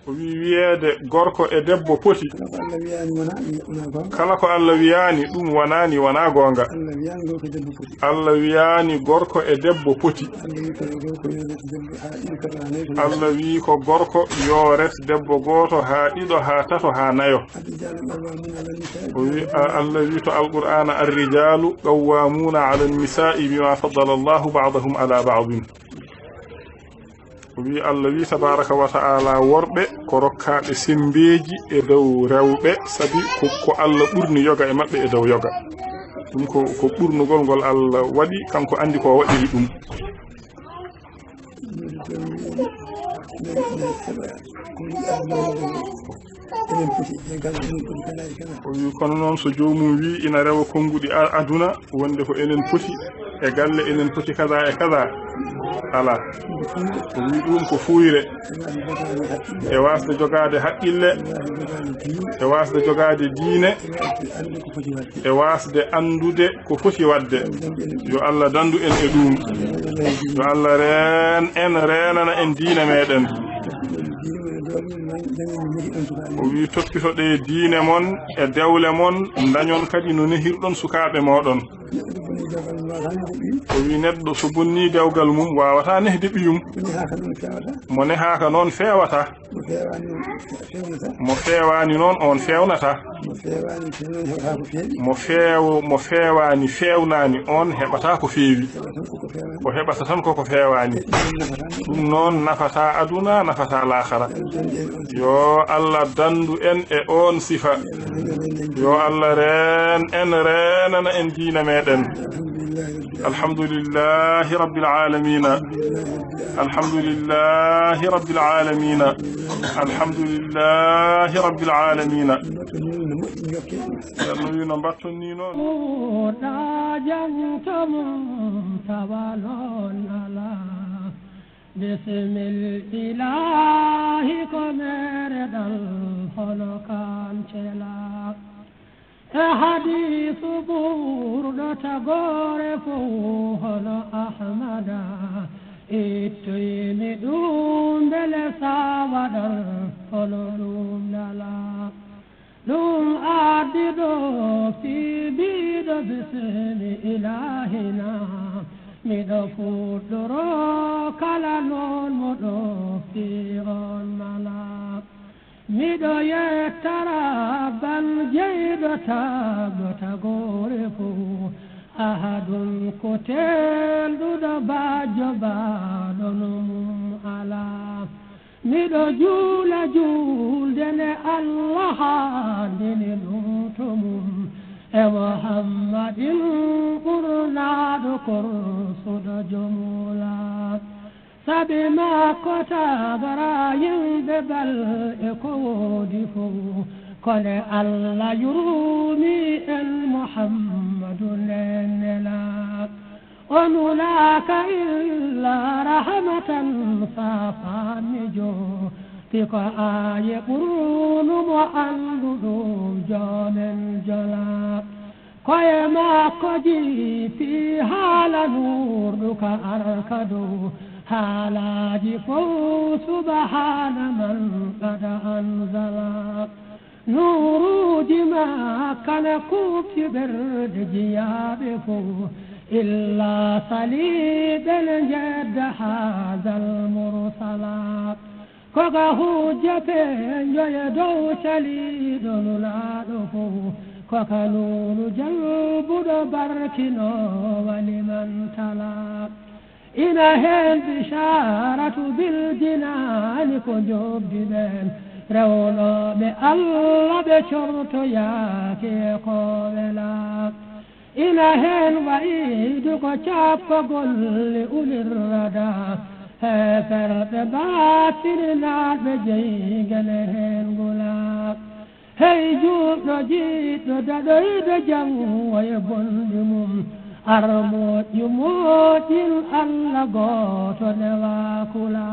o wi wiyeede gorko e debbo poti kala ko Allah wiyaani ɗum wonani wona gonga Allah wiyaani gorko e debbo poti Allah wi ko gorko yo ret debbo goto ha ɗiɗo ha tato ha nayo o wi Allah wi to alqur'ana ar-rijalu qawwamuna 'ala an-nisa'i bima faddala Allahu ba'dahum 'ala ba'din wi Allah wi tabaraka wa ta'ala worbe ko rokkaabe sembeji e dow rewbe sabi ko Allah burni yoga e mabbe e dow yoga dum ko burnugol gol Allah wadi kanko andi ko wadiri dum o wi kono noon so joomum wi ina rewa kongudi aduna wonde ko enen poti e galle enen poti kaza e kaza ala o wi ɗum ko fuyre e wasde jogade haqqille e wasde jogade diine e wasde andude ko foti wadde yo Allah dandu en e ɗum yo Allah renana en diine meɗen o wi toppitoɗe diine mon e dewle mon dañon kadi no nehirɗon sukaaɓe moɗon o wi neɗɗo so bonni dewgal mum wawata nehde ɓiyum mo nehaka noon fewata mo fewani noon on fewnata mo fewani fewnani on heɓata ko feewi ko heɓata tan koko fewani ɗum noon nafata aduna nafata l'aakhira yo Allah dandu en e on sifa yo Allah renana en diina meɗen alhamdulillahi rabbil alamin alhamdulillahi rabbil alamin alhamdulillahi rabbil alamin yalno no battoni non بسم الإله كمرد الخلقان شلا حديث بورد تغور فوهل أحمدا اتيمدون بلساود الخلقون دلا لهم أعددو في بيد بسم إلهنا miɗo fuɗɗoro kala noon moɗo fi'on mala miɗo yettara ban jeyɗo tagore fo ahadun ko telɗuɗo bajo baɗon mum ala miɗo juula julde nde Allah handini ɗum to mum e Muhammadin ɓurnaɗo korsuɗo jomula sabi makko tabara yimɓe bal e ko woodi fof kone Allah yurmi en Muhammadu nenela on wulaka illa rahmatan fafamijo tiko aye ɓurnumo anduɗo jonen jola koye makko jiifi haala nurɗu ka arka dow haalaji fof subhana man qada anzala nuruji makkane kufti ɓerde jiyaɓe fof illa saliɓen jedda hazal mursalat koga hujjate joye dow caliɗo nulaɗo fof koka nunu jalbuɗo barkino waliman tala ina hen bisharatu bil jinani ko jobdi ɓen rewnoɓe Allah ɓe cortoyake ko wela ina hen wa'idu ko cappagolli ulirrada heferɓe batirnaɓe jeygene hen gula hey juɗɗo jiɗɗo daɗoyɗo jangoye bonɗi mum armoƴƴu moƴƴin Allah goto newa kula